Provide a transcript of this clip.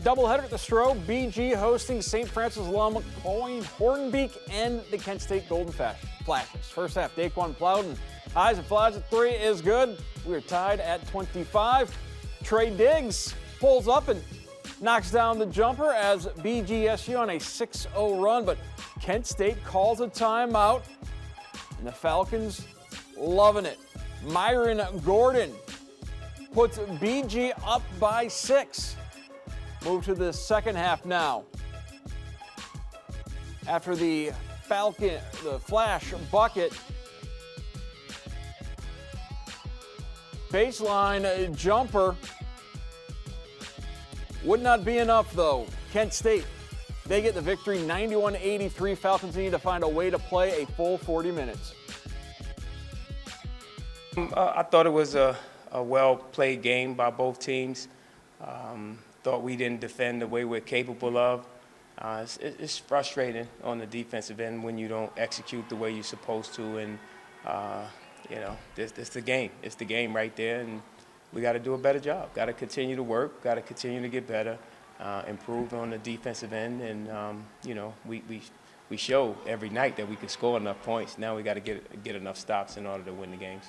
Doubleheader at the Stroh, BG hosting St. Francis alum Colleen Hornbeak and the Kent State Golden Flashes. First half, Daquan Plowden highs and flies at 3 is good. We're tied at 25. Trey Diggs pulls up and knocks down the jumper as BGSU on a 6-0 run, but Kent State calls a timeout, and the Falcons loving it. Myron Gordon puts BG up by 6. Move to the second half now. After the Flash bucket, baseline jumper would not be enough though. Kent State, they get the victory 91-83. Falcons need to find a way to play a full 40 minutes. I thought it was a well-played game by both teams. Thought we didn't defend the way we're capable of. It's frustrating on the defensive end when you don't execute the way you're supposed to, and you know, it's the game. It's the game right there, and we got to do a better job. Got to continue to work. Got to continue to get better, improve on the defensive end, and you know, we show every night that we can score enough points. Now we got to get enough stops in order to win the games.